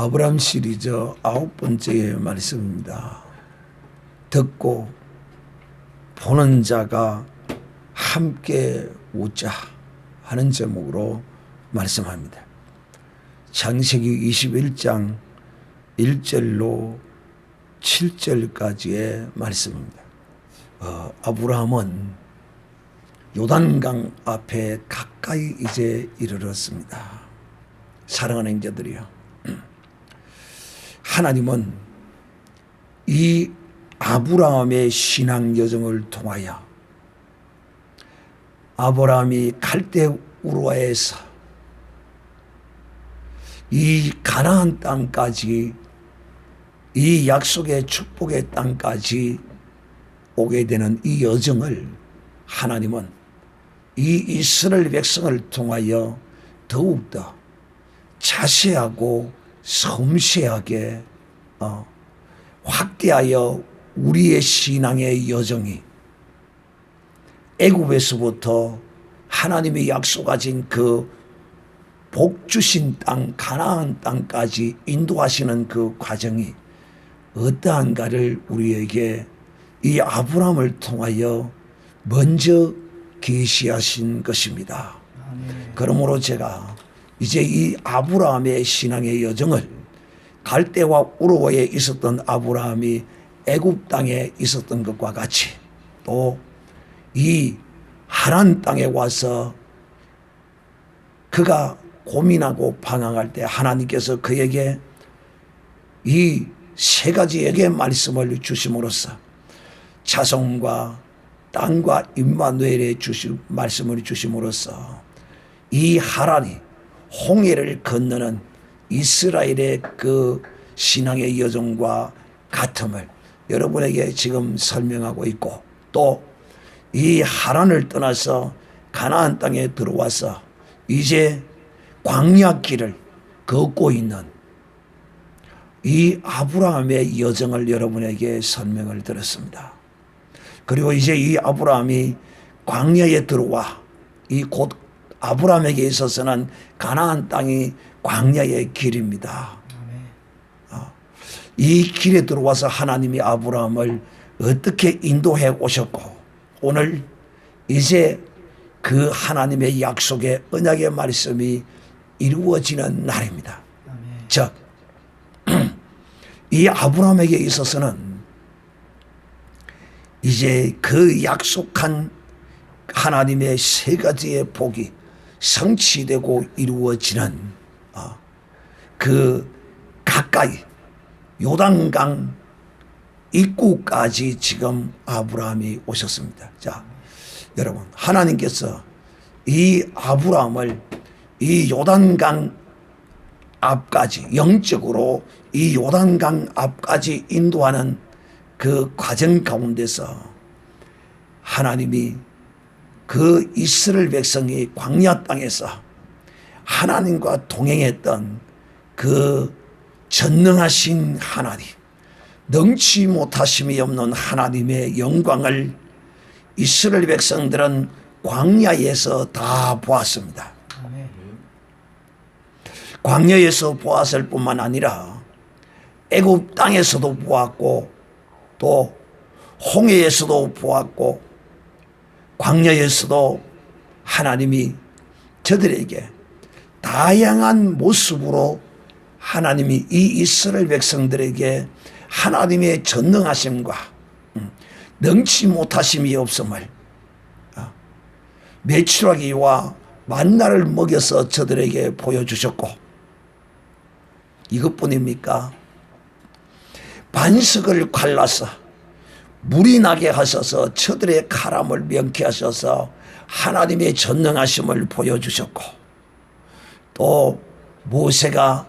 아브라함 시리즈 9번째 말씀입니다. 듣고 보는 자가 함께 웃자 하는 제목으로 말씀합니다. 창세기 21장 1절로 7절까지의 말씀입니다. 아브라함은 요단강 앞에 가까이 이제 이르렀습니다. 사랑하는 형제들이요, 하나님은 이 아브라함의 신앙 여정을 통하여 아브라함이 갈대 우르에서 이 가나안 땅까지, 이 약속의 축복의 땅까지 오게 되는 이 여정을 하나님은 이 이스라엘 백성을 통하여 더욱더 자세하고 섬세하게 확대하여 우리의 신앙의 여정이 애굽에서부터 하나님이 약속하신 그 복 주신 땅 가나안 땅까지 인도하시는 그 과정이 어떠한가를 우리에게 이 아브라함을 통하여 먼저 계시하신 것입니다. 그러므로 제가 이제 이 아브라함의 신앙의 여정을 갈대와 우르에 있었던 아브라함이 애굽 땅에 있었던 것과 같이 또 이 하란 땅에 와서 그가 고민하고 방황할 때 하나님께서 그에게 이 세 가지에게 말씀을 주심으로써 자손과 땅과 임마누엘의 말씀을 주심으로써 이 하란이 홍해를 건너는 이스라엘의 그 신앙의 여정과 같음을 여러분에게 지금 설명하고 있고, 또 이 하란을 떠나서 가나안 땅에 들어와서 이제 광야 길을 걷고 있는 이 아브라함의 여정을 여러분에게 설명을 드렸습니다. 그리고 이제 이 아브라함이 광야에 들어와 이 곧 아브라함에게 있어서는 가나안 땅이 광야의 길입니다. 이 길에 들어와서 하나님이 아브라함을 어떻게 인도해 오셨고, 오늘 이제 그 하나님의 약속의 언약의 말씀이 이루어지는 날입니다. 즉, 이 아브라함에게 있어서는 이제 그 약속한 하나님의 세 가지의 복이 성취되고 이루어지는 그 가까이 요단강 입구까지 지금 아브라함이 오셨습니다. 자, 여러분, 하나님께서 이 아브라함을 이 요단강 앞까지, 영적으로 이 요단강 앞까지 인도하는 그 과정 가운데서 하나님이 그 이스라엘 백성이 광야 땅에서 하나님과 동행했던 그 전능하신 하나님, 능치 못하심이 없는 하나님의 영광을 이스라엘 백성들은 광야에서 다 보았습니다. 광야에서 보았을 뿐만 아니라 애굽 땅에서도 보았고, 또 홍해에서도 보았고, 광야에서도 하나님이 저들에게 다양한 모습으로 하나님이 이 이스라엘 백성들에게 하나님의 전능하심과 능치 못하심이 없음을, 메추라기와 만나를 먹여서 저들에게 보여주셨고, 이것뿐입니까? 반석을 갈라서 물이 나게 하셔서 저들의 카람을 명쾌하셔서 하나님의 전능하심을 보여주셨고, 또 모세가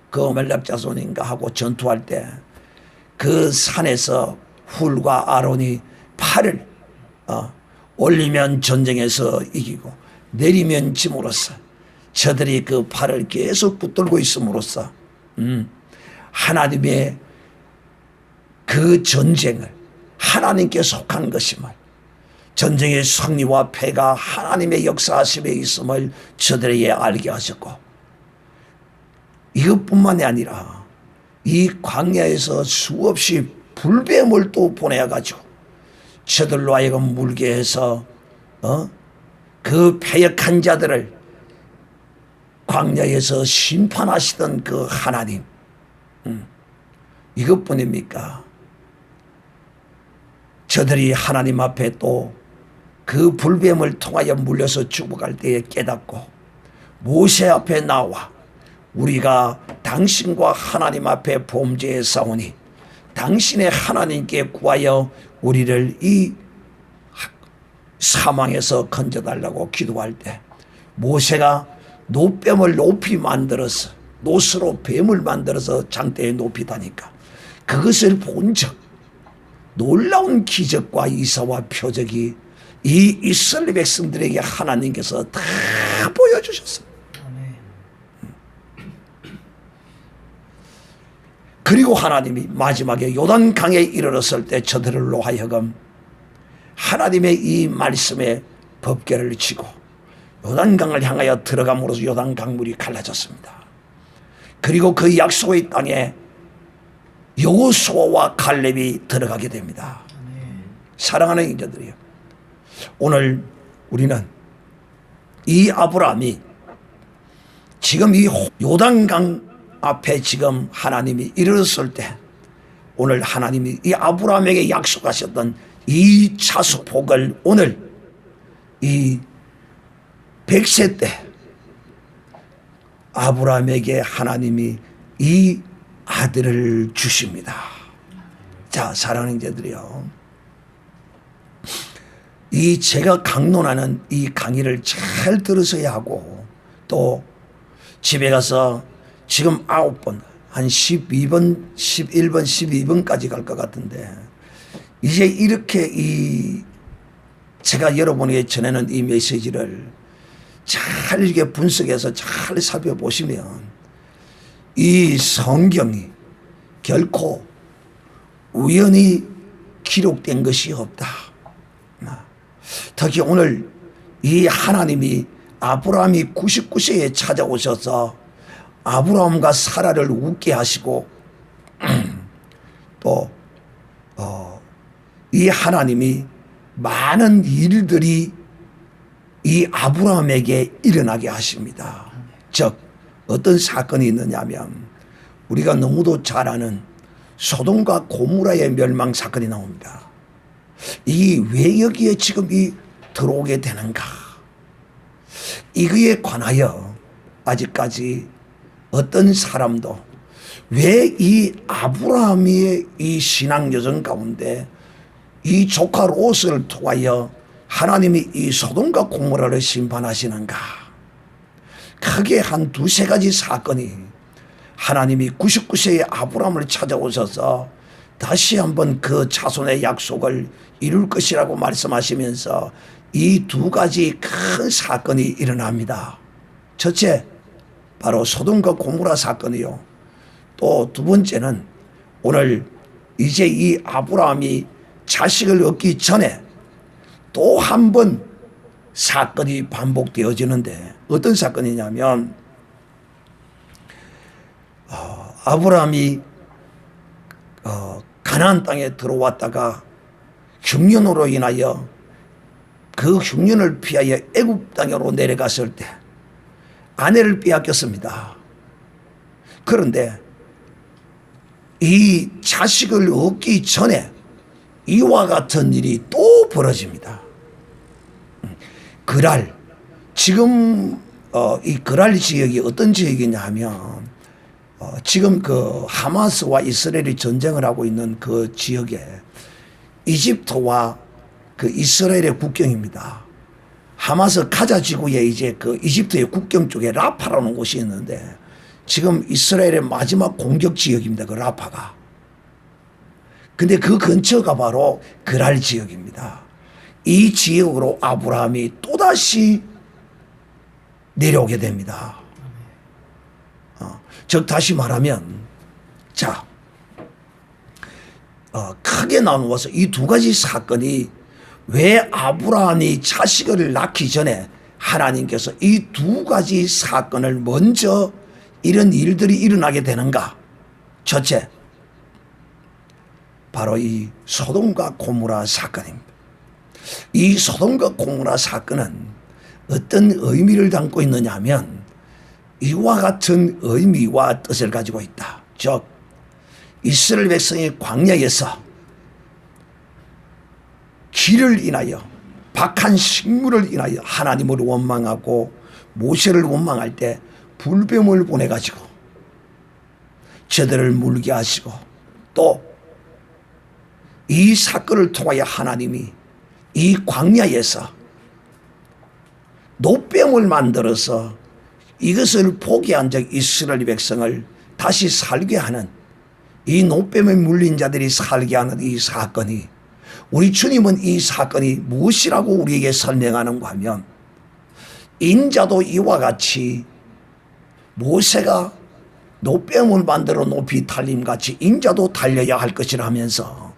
그멜렙 자손인가 하고 전투할 때 그 산에서 훌과 아론이 팔을 올리면 전쟁에서 이기고 내리면 짐으로써 저들이 그 팔을 계속 붙들고 있음으로써 하나님의 그 전쟁을 하나님께 속한 것임을, 전쟁의 승리와 패가 하나님의 역사하심에 있음을 저들에게 알게 하셨고, 이것뿐만이 아니라 이 광야에서 수없이 불뱀을 또 보내가지고 저들로 하여금 물게 해서 그 패역한 자들을 광야에서 심판하시던 그 하나님, 이것뿐입니까? 저들이 하나님 앞에 또 그 불뱀을 통하여 물려서 죽어갈 때에 깨닫고 모세 앞에 나와 우리가 당신과 하나님 앞에 범죄에 싸우니 당신의 하나님께 구하여 우리를 이 사망에서 건져달라고 기도할 때 모세가 노뱀을 높이 만들어서 노스로 뱀을 만들어서 장대에 높이 다니까 그것을 본 적 놀라운 기적과 이사와 표적이 이 이스라엘 백성들에게 하나님께서 다 보여주셨습니다. 그리고 하나님이 마지막에 요단강에 이르렀을 때 저들로 하여금 하나님의 이 말씀에 법궤를 치고 요단강을 향하여 들어감으로써 요단강물이 갈라졌습니다. 그리고 그 약속의 땅에 여호수아와 갈렙이 들어가게 됩니다. 사랑하는 형제들이요, 오늘 우리는 이 아브라함이 지금 이 요단강 앞에 지금 하나님이 이르렀을 때 오늘 하나님이 이 아브라함에게 약속하셨던 이 자수복을 오늘 이 100세 때 아브라함에게 하나님이 이 아들을 주십니다. 자, 사랑하는 형제들이요, 이 제가 강론하는 이 강의를 잘 들으셔야 하고 또 집에 가서 지금 9번 한 12번 11번 12번까지 갈 것 같은데 이제 이렇게 이 제가 여러분에게 전하는 이 메시지를 잘 이렇게 분석해서 잘 살펴보시면 이 성경이 결코 우연히 기록된 것이 없다. 특히 오늘 이 하나님이 아브라함이 99세에 찾아오셔서 아브라함과 사라를 웃게 하시고 또 이 하나님이 많은 일들이 이 아브라함에게 일어나게 하십니다. 즉 어떤 사건이 있느냐면 우리가 너무도 잘 아는 소돔과 고모라의 멸망 사건이 나옵니다. 이 왜 여기에 지금 이 들어오게 되는가? 이거에 관하여 아직까지 어떤 사람도 왜 이 아브라함의 이 신앙 여정 가운데 이 조카 롯을 통하여 하나님이 이 소돔과 고모라를 심판하시는가? 크게 한 두세 가지 사건이 하나님이 99세의 아브라함을 찾아오셔서 다시 한번 그 자손의 약속을 이룰 것이라고 말씀하시면서 이 두 가지 큰 사건이 일어납니다. 첫째, 바로 소돔과 고모라 사건이요. 또 두 번째는 오늘 이제 이 아브라함이 자식을 얻기 전에 또 한 번 사건이 반복되어지는데 어떤 사건이냐면 아브라함이 가나안 땅에 들어왔다가 흉년으로 인하여 그 흉년을 피하여 애굽 땅으로 내려갔을 때 아내를 빼앗겼습니다. 그런데 이 자식을 얻기 전에 이와 같은 일이 또 벌어집니다. 그랄, 지금 이 그랄 지역이 어떤 지역이냐 하면 지금 그 하마스와 이스라엘이 전쟁을 하고 있는 그 지역에 이집트와 그 이스라엘의 국경입니다. 하마스 가자 지구에 이제 그 이집트의 국경 쪽에 라파라는 곳이 있는데 지금 이스라엘의 마지막 공격 지역입니다. 그 라파가. 근데 그 근처가 바로 그랄 지역입니다. 이 지역으로 아브라함이 또다시 내려오게 됩니다. 즉 다시 말하면 자 크게 나누어서 이 두 가지 사건이 왜 아브라함이 자식을 낳기 전에 하나님께서 이 두 가지 사건을 먼저 이런 일들이 일어나게 되는가? 첫째, 바로 이 소돔과 고모라 사건입니다. 이 소돔과 고모라 사건은 어떤 의미를 담고 있느냐 하면 이와 같은 의미와 뜻을 가지고 있다. 즉 이스라엘 백성이 광야에서 길을 인하여 박한 식물을 인하여 하나님을 원망하고 모세를 원망할 때 불뱀을 보내가지고 저들을 물게 하시고 또 이 사건을 통하여 하나님이 이 광야에서 노뱀을 만들어서 이것을 포기한 적 이스라엘 백성을 다시 살게 하는 이 노뱀에 물린 자들이 살게 하는 이 사건이 우리 주님은 이 사건이 무엇이라고 우리에게 설명하는가 하면 인자도 이와 같이 모세가 노뱀을 만들어 높이 달림같이 인자도 달려야 할 것이라 하면서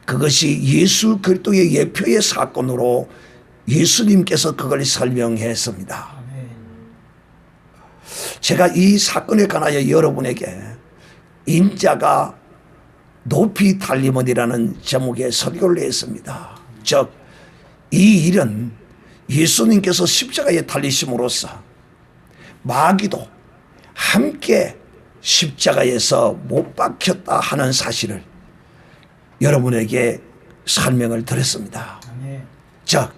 그것이 예수 그리스도의 예표의 사건으로 예수님께서 그걸 설명했습니다. 제가 이 사건에 관하여 여러분에게 인자가 높이 달림은이라는 제목의 설교를 했습니다. 즉 이 일은 예수님께서 십자가에 달리심으로써 마귀도 함께 십자가에서 못 박혔다 하는 사실을 여러분에게 설명을 드렸습니다. 즉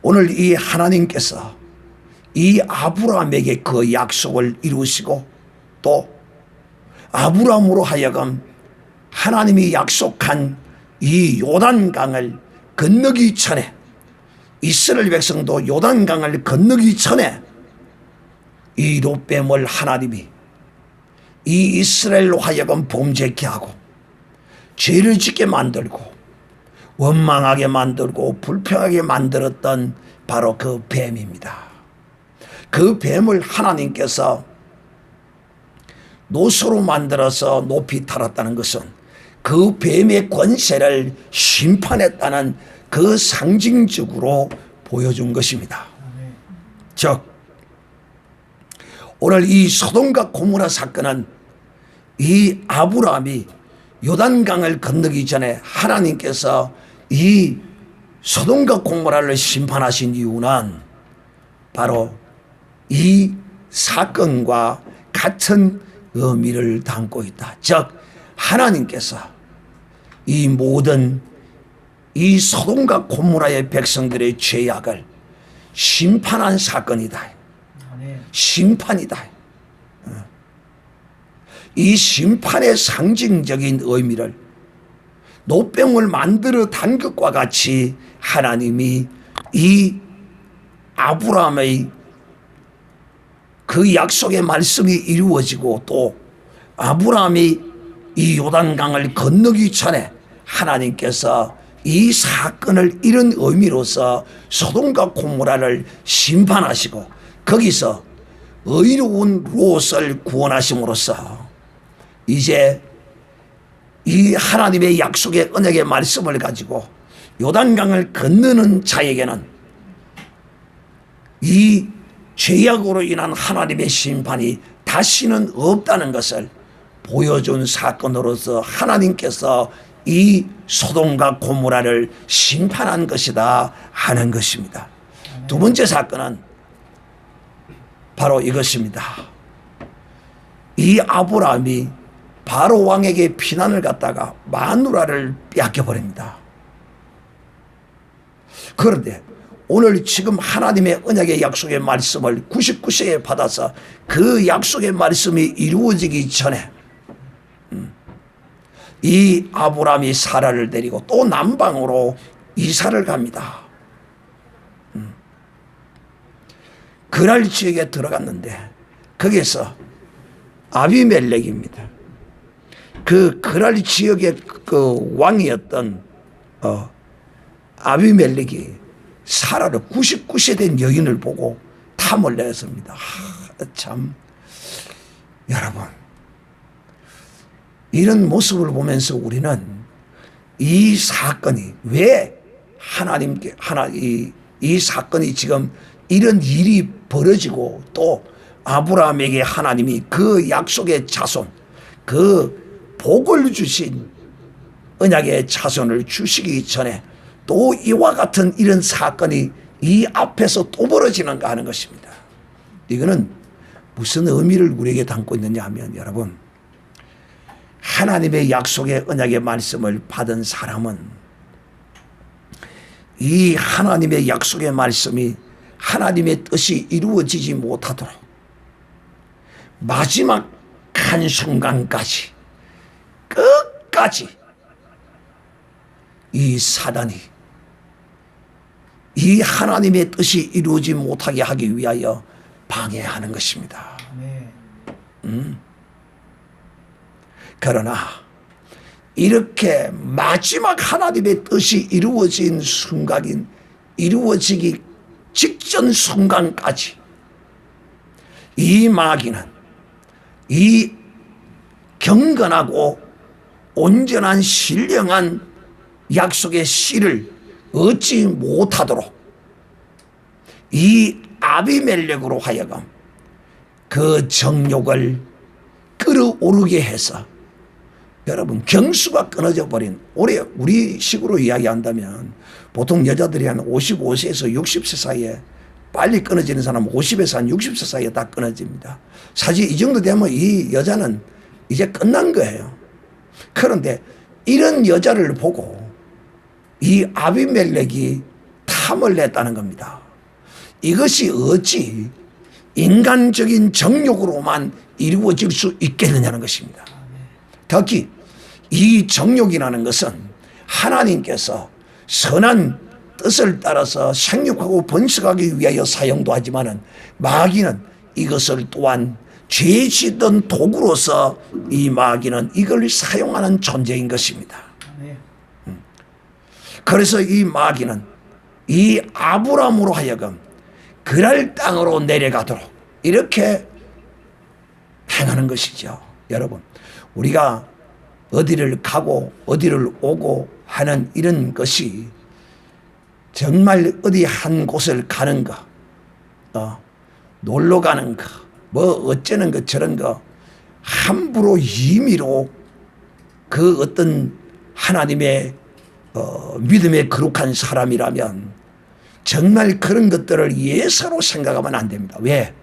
오늘 이 하나님께서 이 아브라함에게 그 약속을 이루시고 또 아브라함으로 하여금 하나님이 약속한 이 요단강을 건너기 전에 이스라엘 백성도 요단강을 건너기 전에 이 롯뱀을 하나님이 이 이스라엘로 하여금 범죄케 하고 죄를 짓게 만들고 원망하게 만들고 불평하게 만들었던 바로 그 뱀입니다. 그 뱀을 하나님께서 노소로 만들어서 높이 달았다는 것은 그 뱀의 권세를 심판했다는 그 상징적으로 보여준 것입니다. 즉 오늘 이 소돔과 고모라 사건은 이 아브라함이 요단강을 건너기 전에 하나님께서 이 소돔과 고모라를 심판하신 이유는 바로 이 사건과 같은 의미를 담고 있다. 즉 하나님께서 이 모든 이 소돔과 고모라의 백성들의 죄악을 심판한 사건이다. 심판이다. 이 심판의 상징적인 의미를 노병을 만들어 단 것과 같이 하나님이 이 아브라함의 그 약속의 말씀이 이루어지고 또 아브라함이 이 요단강을 건너기 전에 하나님께서 이 사건을 이런 의미로서 소돔과 고모라를 심판하시고 거기서 의로운 롯을 구원하심으로써 이제 이 하나님의 약속의 언약의 말씀을 가지고 요단강을 건너는 자에게는 이 죄악으로 인한 하나님의 심판이 다시는 없다는 것을 보여준 사건으로서 하나님께서 이 소돔과 고모라를 심판한 것이다 하는 것입니다. 두 번째 사건은 바로 이것입니다. 이 아브라함이 바로 왕에게 피난을 갔다가 마누라를 빼앗겨버립니다. 그런데 오늘 지금 하나님의 언약의 약속의 말씀을 99세에 받아서 그 약속의 말씀이 이루어지기 전에 이 아브라함이 사라를 데리고 또 남방으로 이사를 갑니다. 그랄 지역에 들어갔는데 거기서 아비멜렉입니다. 그 그랄 지역의 그 왕이었던 아비멜렉이 사라를 99세 된 여인을 보고 탐을 내었습니다. 참 여러분 이런 모습을 보면서 우리는 이 사건이 왜 이 사건이 지금 이런 일이 벌어지고 또 아브라함에게 하나님이 그 약속의 자손, 그 복을 주신 언약의 자손을 주시기 전에 또 이와 같은 이런 사건이 이 앞에서 또 벌어지는가 하는 것입니다. 이거는 무슨 의미를 우리에게 담고 있느냐 하면, 여러분, 하나님의 약속의 언약의 말씀을 받은 사람은 이 하나님의 약속의 말씀이 하나님의 뜻이 이루어지지 못하도록 마지막 한순간까지 끝까지 이 사단이 이 하나님의 뜻이 이루어지지 못하게 하기 위하여 방해하는 것입니다. 그러나 이렇게 마지막 하나님의 뜻이 이루어진 순간인, 이루어지기 직전 순간까지 이 마귀는 이 경건하고 온전한 신령한 약속의 씨를 얻지 못하도록 이 아비멜렉으로 하여금 그 정욕을 끌어오르게 해서, 여러분, 경수가 끊어져 버린, 올해 우리 식으로 이야기한다면 보통 여자들이 한 55세에서 60세 사이에, 빨리 끊어지는 사람은 50에서 한 60세 사이에 다 끊어집니다. 사실 이 정도 되면 이 여자는 이제 끝난 거예요. 그런데 이런 여자를 보고 이 아비멜렉이 탐을 냈다는 겁니다. 이것이 어찌 인간적인 정욕으로만 이루어질 수 있겠느냐는 것입니다. 특히 이 정욕이라는 것은 하나님께서 선한 뜻을 따라서 생육하고 번식하기 위하여 사용도 하지만은, 마귀는 이것을 또한 죄 짓던 도구로서 이 마귀는 이걸 사용하는 존재인 것입니다. 그래서 이 마귀는 이 아브라함으로 하여금 그랄 땅으로 내려가도록 이렇게 행하는 것이죠. 여러분, 우리가 어디를 가고 어디를 오고 하는 이런 것이 정말 어디 한 곳을 가는 거, 놀러 가는 거, 뭐 어쩌는 것 저런 거, 함부로 임의로 그 어떤 하나님의 믿음에 거룩한 사람이라면 정말 그런 것들을 예사로 생각하면 안 됩니다. 왜?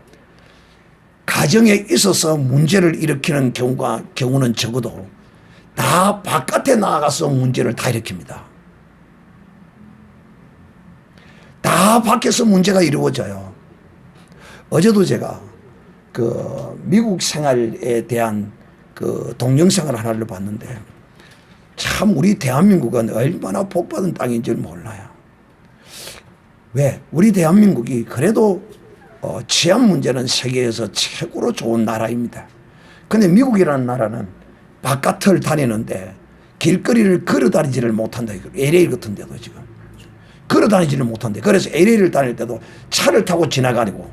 가정에 있어서 문제를 일으키는 경우는 적어도 다 바깥에 나가서 문제를 다 일으킵니다. 다 밖에서 문제가 이루어져요. 어제도 제가 그 미국 생활에 대한 그 동영상을 하나를 봤는데, 참 우리 대한민국은 얼마나 복받은 땅인 줄 몰라요. 왜? 우리 대한민국이 그래도 치안 문제는 세계에서 최고로 좋은 나라입니다. 근데 미국이라는 나라는 바깥을 다니는데 길거리를 걸어 다니지를 못한다. LA 같은 데도 지금 걸어 다니지를 못한대. 그래서 LA를 다닐 때도 차를 타고 지나가고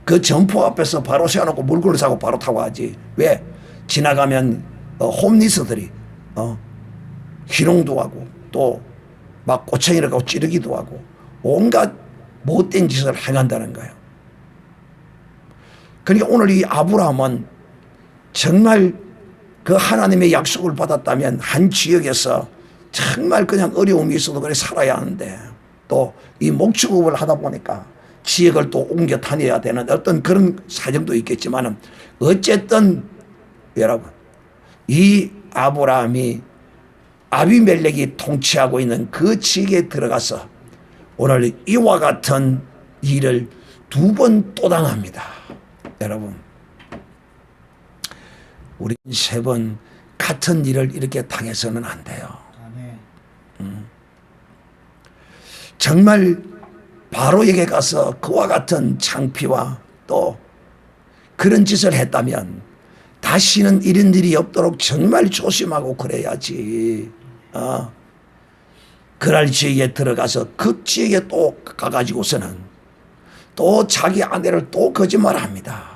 그 점포 앞에서 바로 세워놓고 물건을 사고 바로 타고 가지. 왜? 지나가면 홈리스들이 희롱도 하고 또 막 꼬챙이라고 찌르기도 하고 온갖 못된 짓을 행한다는 거예요. 그러니까 오늘 이 아브라함은 정말 그 하나님의 약속을 받았다면 한 지역에서 정말 그냥 어려움이 있어도 그래 살아야 하는데, 또 이 목축업을 하다 보니까 지역을 또 옮겨 다녀야 되는 어떤 그런 사정도 있겠지만은, 어쨌든 여러분, 이 아브라함이 아비멜렉이 통치하고 있는 그 지역에 들어가서 오늘 이와 같은 일을 2번 또 당합니다. 여러분, 우리 3번 같은 일을 이렇게 당해서는 안 돼요. 정말 바로에게 가서 그와 같은 창피와 또 그런 짓을 했다면 다시는 이런 일이 없도록 정말 조심하고 그래야지. 그날 지역에 들어가서 그 지역에 또 가가지고서는 또 자기 아내를 또 거짓말합니다.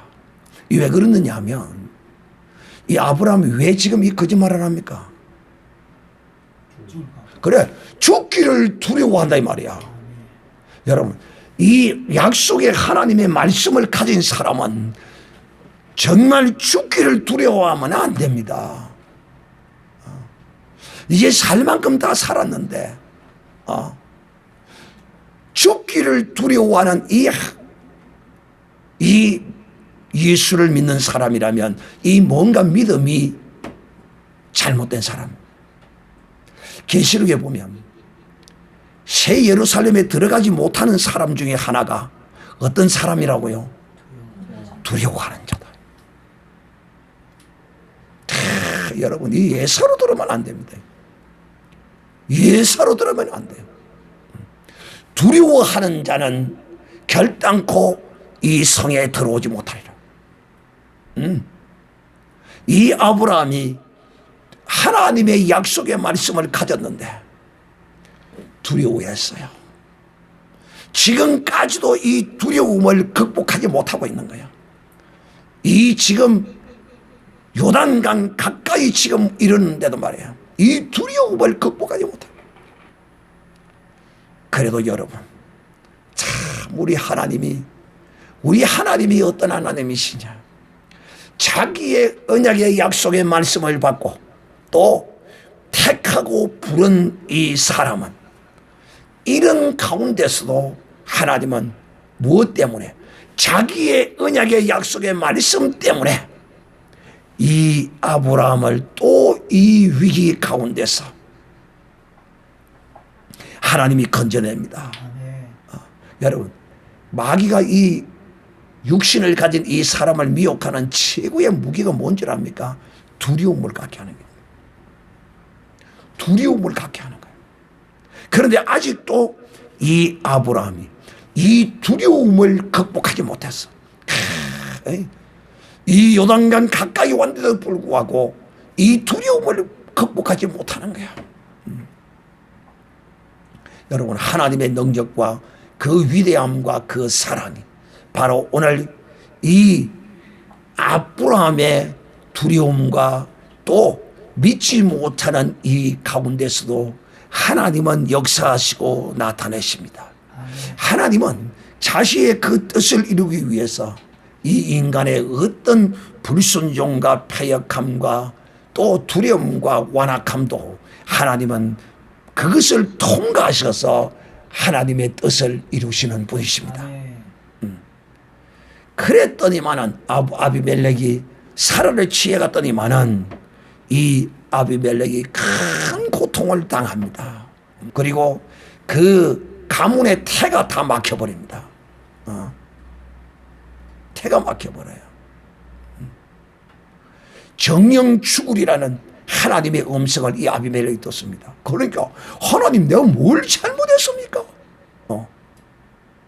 왜 그러느냐 하면, 이 아브라함이 왜 지금 이 거짓말을 합니까? 그래, 죽기를 두려워한다 이 말이야. 여러분, 이 약속의 하나님의 말씀을 가진 사람은 정말 죽기를 두려워하면 안 됩니다. 이제 살 만큼 다 살았는데 죽기를 두려워하는 이 예수를 믿는 사람이라면 이 뭔가 믿음이 잘못된 사람. 계시록에 보면 새 예루살렘에 들어가지 못하는 사람 중에 하나가 어떤 사람이라고요? 두려워하는 자다. 여러분, 이 예사로 들으면 안 됩니다. 예사로 들으면 안 돼요. 두려워하는 자는 결단코 이 성에 들어오지 못하리라. 이 아브라함이 하나님의 약속의 말씀을 가졌는데 두려워했어요. 지금까지도 이 두려움을 극복하지 못하고 있는 거예요. 이 지금 요단강 가까이 지금 이러는데도 말이에요. 이 두려움을 극복하지 못해요. 그래도 여러분, 참 우리 하나님이 어떤 하나님이시냐. 자기의 언약의 약속의 말씀을 받고 또 택하고 부른 이 사람은 이런 가운데서도 하나님은 무엇 때문에? 자기의 언약의 약속의 말씀 때문에 이 아브라함을 또 이 위기 가운데서 하나님이 건져냅니다. 여러분, 마귀가 이 육신을 가진 이 사람을 미혹하는 최고의 무기가 뭔지 압니까? 두려움을 갖게 하는 거예요. 두려움을 갖게 하는 거예요. 그런데 아직도 이 아브라함이 이 두려움을 극복하지 못했어. 이 요단강 가까이 왔는데도 불구하고 이 두려움을 극복하지 못하는 거야. 여러분, 하나님의 능력과 그 위대함과 그 사랑이 바로 오늘 이 아브라함의 두려움과 또 믿지 못하는 이 가운데서도 하나님은 역사하시고 나타내십니다. 하나님은 자신의 그 뜻을 이루기 위해서 이 인간의 어떤 불순종과 패역함과 또 두려움과 완악함도 하나님은 그것을 통과하셔서 하나님의 뜻을 이루시는 분이십니다. 그랬더니만은 아비멜렉이 사라를 취해갔더니만은 이 아비멜렉이 큰 고통을 당합니다. 그리고 그 가문의 태가 다 막혀버립니다. 태가 막혀버려요. 정령 죽으리라는 하나님의 음성을 이 아비멜렉이 듣습니다. 그러니까 하나님, 내가 뭘 잘못했습니까?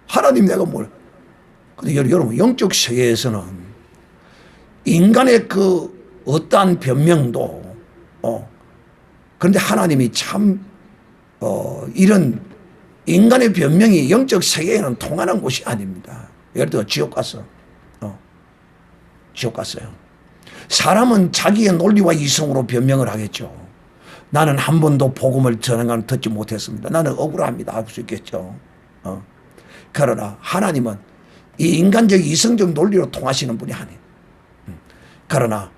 하나님, 내가 뭘. 근데 여러분, 영적 세계에서는 인간의 그 어떠한 변명도 그런데 하나님이 참 이런 인간의 변명이 영적 세계에는 통하는 곳이 아닙니다. 예를 들어 지옥 갔어요. 사람은 자기의 논리와 이성으로 변명을 하겠죠. 나는 한 번도 복음을 전하는 건 듣지 못했습니다. 나는 억울합니다. 할 수 있겠죠. 그러나 하나님은 이 인간적 이성적 논리로 통하시는 분이 아니에요. 그러나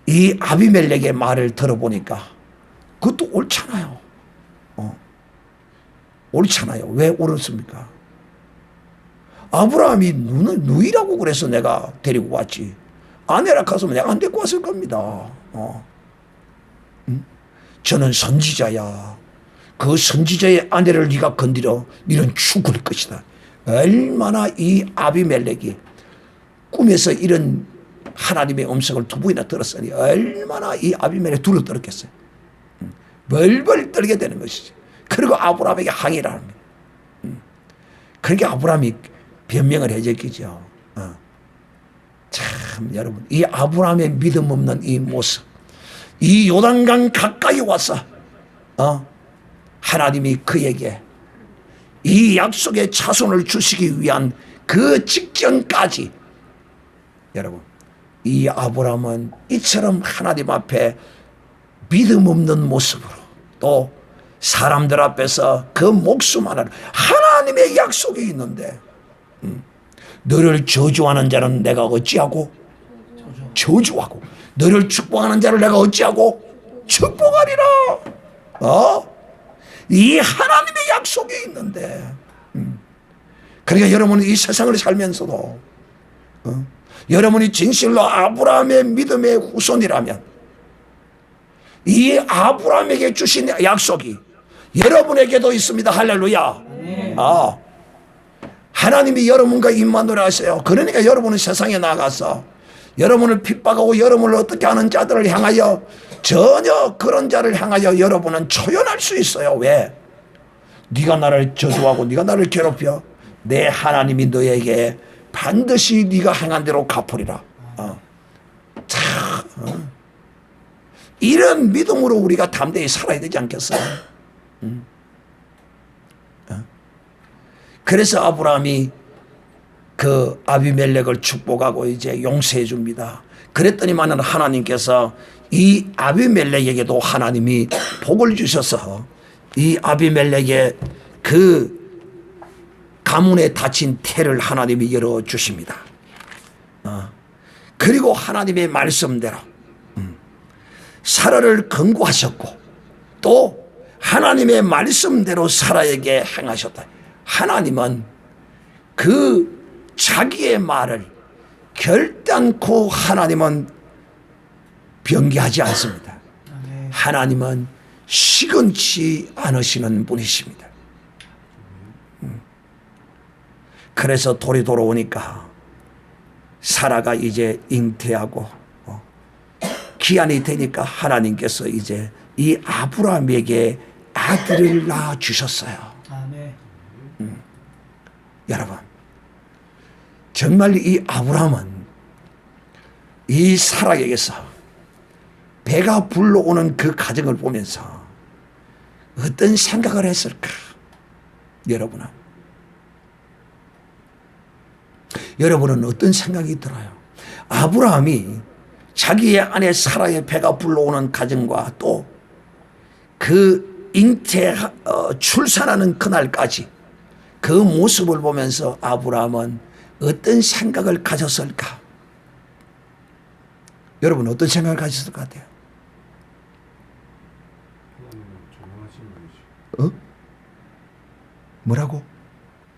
이 아비멜렉의 말을 들어보니까 그것도 옳잖아요. 옳잖아요. 왜 옳습니까? 아브라함이 누이라고 그래서 내가 데리고 왔지. 아내라 갔으면 내가 안 데리고 왔을 겁니다. 저는 선지자야. 그 선지자의 아내를 네가 건드려 너는 죽을 것이다. 얼마나 이 아비멜렉이 꿈에서 이런 하나님의 음성을 두 번이나 들었으니 얼마나 이 아비멜렉이 둘러 떨었겠어요. 벌벌 떨게 되는 것이죠. 그리고 아브라함에게 항의를 합니다. 그러니까 아브라함이 변명을 해줬겠죠. 참 여러분, 이 아브라함의 믿음 없는 이 모습, 이 요단강 가까이 와서 하나님이 그에게 이 약속의 자손을 주시기 위한 그 직전까지 여러분, 이 아브라함은 이처럼 하나님 앞에 믿음 없는 모습으로 또 사람들 앞에서 그 목숨 하나를 하나님의 약속이 있는데 너를 저주하는 자는 내가 어찌하고 저주하고 너를 축복하는 자를 내가 어찌하고 축복하리라. 이 하나님의 약속이 있는데 그러니까 여러분이 이 세상을 살면서도 여러분이 진실로 아브라함의 믿음의 후손이라면 이 아브라함에게 주신 약속이 여러분에게도 있습니다. 할렐루야. 하나님이 여러분과 임마누엘 하세요. 그러니까 여러분은 세상에 나가서 여러분을 핍박하고 여러분을 어떻게 하는 자들을 향하여 전혀 그런 자를 향하여 여러분은 초연할 수 있어요. 왜? 네가 나를 저주하고 네가 나를 괴롭혀 내 하나님이 너에게 반드시 네가 행한 대로 갚으리라. 이런 믿음으로 우리가 담대히 살아야 되지 않겠어요? 그래서 아브라함이 그 아비멜렉을 축복하고 이제 용서해 줍니다. 그랬더니만은 하나님께서 이 아비멜렉에게도 하나님이 복을 주셔서 이 아비멜렉의 그 가문에 닫힌 태를 하나님이 열어주십니다. 그리고 하나님의 말씀대로 사라를 권고하셨고 또 하나님의 말씀대로 사라에게 행하셨다. 하나님은 그 자기의 말을 결단코 하나님은 변개하지 않습니다. 하나님은 시건치 않으시는 분이십니다. 그래서 돌이 돌아오니까 사라가 이제 잉태하고 기한이 되니까 하나님께서 이제 이 아브라함에게 아들을 낳아주셨어요. 여러분 정말 이 아브라함은 이 사라에게서 배가 불러오는 그 가정을 보면서 어떤 생각을 했을까? 여러분은 어떤 생각이 들어요? 아브라함이 자기의 아내 사라의 배가 불러오는 가정과 또 그 출산하는 그날까지 그 모습을 보면서 아브라함은 어떤 생각을 가졌을까? 여러분 어떤 생각을 가졌을 것 같아요? 뭐라고?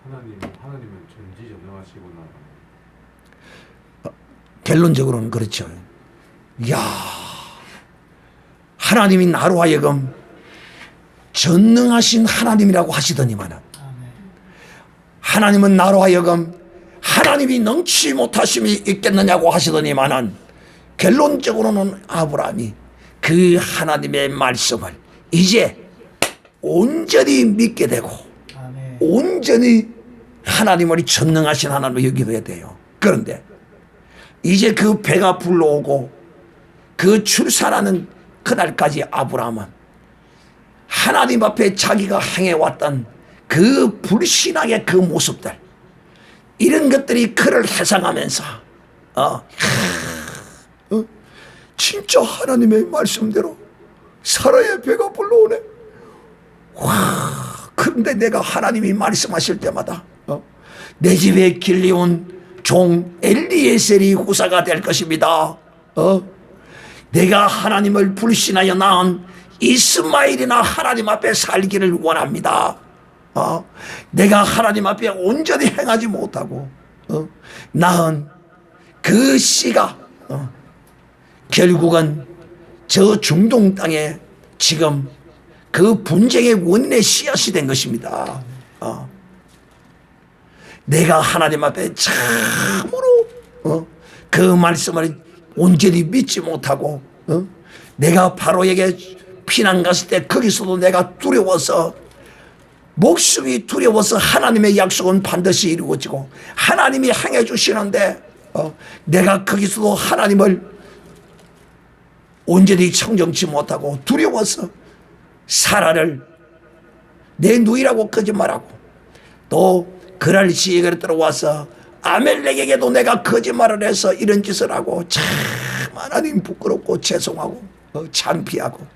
하나님은 전지전능하시구나. 결론적으로는 그렇죠. 이야, 하나님이 나로 하여금 전능하신 하나님이라고 하시더니만은 하나님은 나로 하여금 하나님이 능치 못하심이 있겠느냐고 하시더니만은 결론적으로는 아브라함이 그 하나님의 말씀을 이제 온전히 믿게 되고 온전히 하나님을 전능하신 하나님을 여기게 돼요. 그런데 이제 그 배가 불러오고 그 출산하는 그날까지 아브라함은 하나님 앞에 자기가 행해왔던 그 불신앙의 그 모습들 이런 것들이 그를 해상하면서 진짜 하나님의 말씀대로 사라의 배가 불러오네. 그런데 내가 하나님이 말씀하실 때마다 내 집에 길리온 종 엘리에셀이 후사가 될 것입니다. 내가 하나님을 불신하여 낳은 이스마엘이나 하나님 앞에 살기를 원합니다. 내가 하나님 앞에 온전히 행하지 못하고 낳은 그 씨가 결국은 저 중동 땅에 지금 그 분쟁의 원인의 씨앗이 된 것입니다. 내가 하나님 앞에 참으로 그 말씀을 온전히 믿지 못하고 내가 바로에게 피난 갔을 때 거기서도 내가 두려워서 목숨이 두려워서 하나님의 약속은 반드시 이루어지고 하나님이 행해 주시는데 내가 거기서도 하나님을 온전히 청정치 못하고 두려워서 사라를 내 누이라고 거짓말하고 또 그날 시에게 들어와서 아멜렉에게도 내가 거짓말을 해서 이런 짓을 하고 참 하나님 부끄럽고 죄송하고 창피하고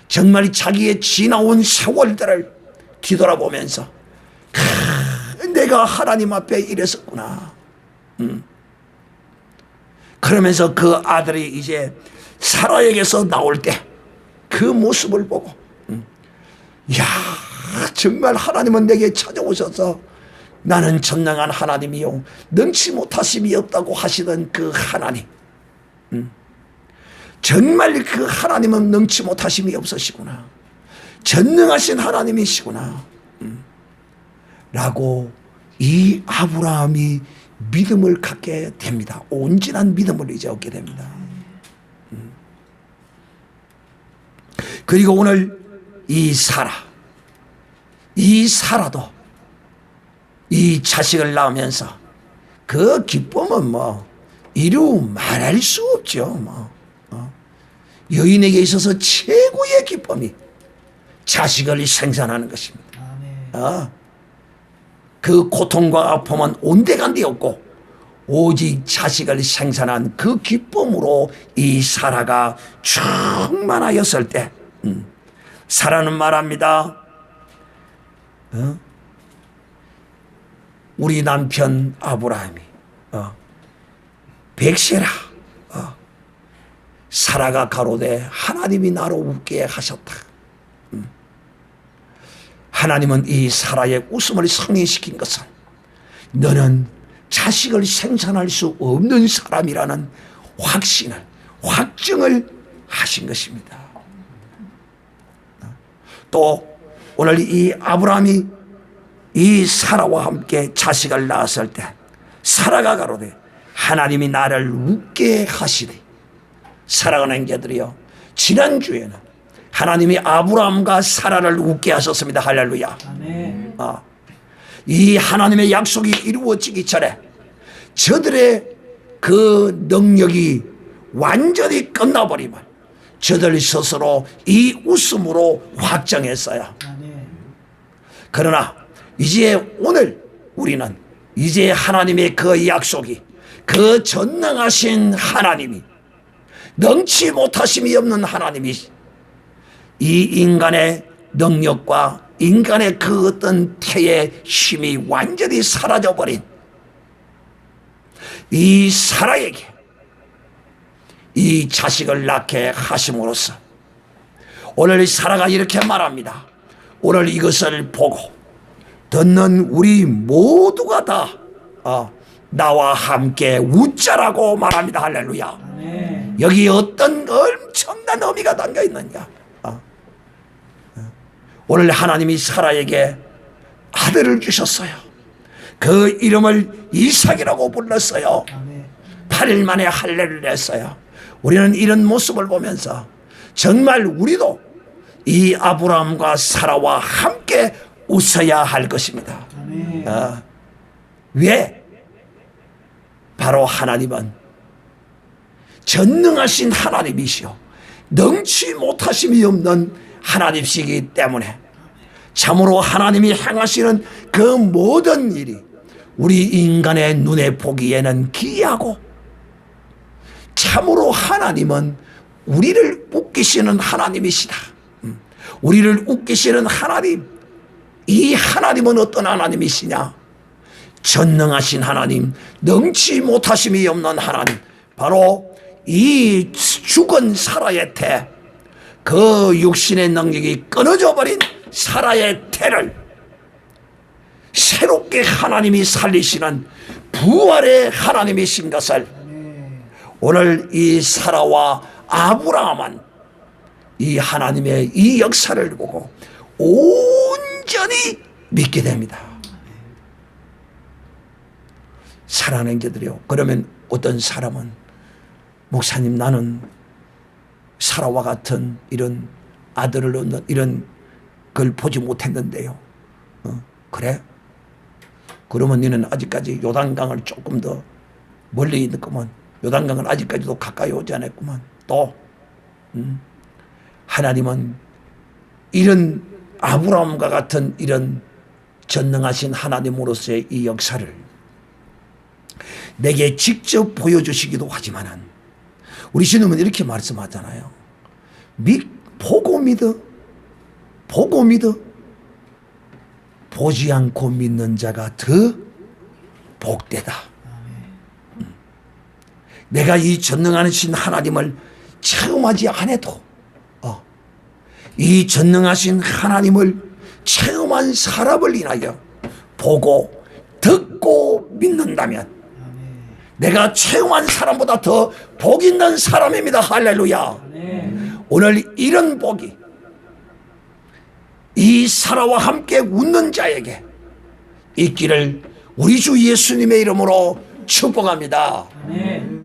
정말 자기의 지나온 세월들을 뒤돌아보면서 내가 하나님 앞에 이랬었구나. 그러면서 그 아들이 이제 사라에게서 나올 때 그 모습을 보고 야, 정말 하나님은 내게 찾아오셔서 나는 전능한 하나님이요 능치 못하심이 없다고 하시던 그 하나님, 정말 그 하나님은 능치 못하심이 없으시구나, 전능하신 하나님이시구나 라고 이 아브라함이 믿음을 갖게 됩니다. 온전한 믿음을 이제 얻게 됩니다. 그리고 오늘 이 사라도 이 자식을 낳으면서 그 기쁨은 뭐 이루 말할 수 없죠. 여인에게 있어서 최고의 기쁨이 자식을 생산하는 것입니다. 그 고통과 아픔은 온데간데 없고 오직 자식을 생산한 그 기쁨으로 이 사라가 충만하였을 때 사라는 말합니다. 우리 남편 아브라함이 백세라 사라가 가로되 하나님이 나로 웃게 하셨다. 하나님은 이 사라의 웃음을 성취시킨 것은 너는 자식을 생산할 수 없는 사람이라는 확증을 하신 것입니다. 또 오늘 이 아브라함이 이 사라와 함께 자식을 낳았을 때 사라가 가로되 하나님이 나를 웃게 하시리. 사랑하는 자들이여, 지난주에는 하나님이 아브라함과 사라를 웃게 하셨습니다. 할렐루야. 이 하나님의 약속이 이루어지기 전에 저들의 그 능력이 완전히 끝나버리면 저들 스스로 이 웃음으로 확정했어요. 그러나 이제 오늘 우리는 이제 하나님의 그 약속이, 그 전능하신 하나님이, 능치 못하심이 없는 하나님이 이 인간의 능력과 인간의 그 어떤 태의 힘이 완전히 사라져버린 이 사라에게 이 자식을 낳게 하심으로써 오늘 사라가 이렇게 말합니다. 오늘 이것을 보고 듣는 우리 모두가 다 나와 함께 웃자라고 말합니다. 할렐루야. 여기 어떤 엄청난 의미가 담겨 있느냐. 오늘 하나님이 사라에게 아들을 주셨어요. 그 이름을 이삭이라고 불렀어요. 8일 만에 할례를 했어요. 우리는 이런 모습을 보면서 정말 우리도 이 아브라함과 사라와 함께 웃어야 할 것입니다. 왜? 바로 하나님은 전능하신 하나님이시오 능치 못하심이 없는 하나님이시기 때문에 참으로 하나님이 행하시는 그 모든 일이 우리 인간의 눈에 보기에는 기이하고 참으로 하나님은 우리를 웃기시는 하나님이시다. 우리를 웃기시는 하나님, 이 하나님은 어떤 하나님이시냐? 전능하신 하나님, 능치 못하심이 없는 하나님, 바로 이 죽은 사라의 태, 그 육신의 능력이 끊어져 버린 사라의 태를 새롭게 하나님이 살리시는 부활의 하나님이신 것을 오늘 이 사라와 아브라함은 이 하나님의 이 역사를 보고 온전히 믿게 됩니다. 사랑하는 자들이요, 그러면 어떤 사람은 목사님, 나는 사라와 같은 이런 아들을 얻는 이런 걸 보지 못했는데요. 그래? 그러면 너는 아직까지 요단강을 조금 더 멀리 있는구먼. 요단강은 아직까지도 가까이 오지 않았구먼. 또 하나님은 이런 아브라함과 같은 이런 전능하신 하나님으로서의 이 역사를 내게 직접 보여주시기도 하지만은 우리 신우는 이렇게 말씀하잖아요. 보고 믿어. 보고 믿어. 보지 않고 믿는 자가 더 복되다. 내가 이 전능하신 하나님을 체험하지 않아도 이 전능하신 하나님을 체험한 사람을 인하여 보고 듣고 믿는다면 내가 체험한 사람보다 더 복 있는 사람입니다. 할렐루야. 오늘 이런 복이 이 사라와 함께 웃는 자에게 있기를 우리 주 예수님의 이름으로 축복합니다.